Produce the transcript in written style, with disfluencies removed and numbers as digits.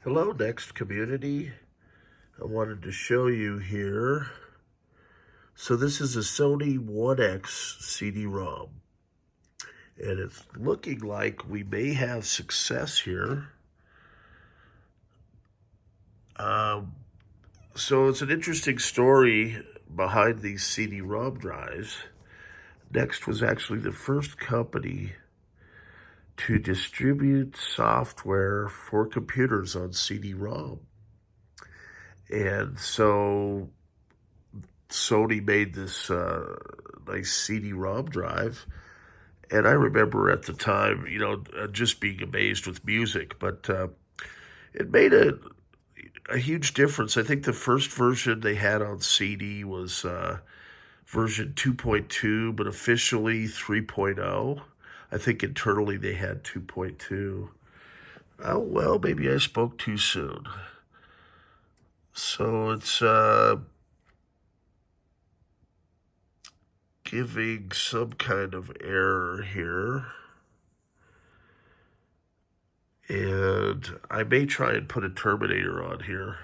Hello, NeXT community. I wanted to show you here. So this is a Sony 1xCDrom. And it's looking like we may have success here. So it's an interesting story behind these CD-ROM drives. NeXT was actually the first company to distribute software for computers on CD-ROM. And so Sony made this nice CD-ROM drive. And I remember at the time, just being amazed with music, but it made a huge difference. I think the first version they had on CD was version 2.2, but officially 3.0. I think internally they had 2.2. Oh, well, maybe I spoke too soon. So it's giving some kind of error here. And I may try and put a terminator on here.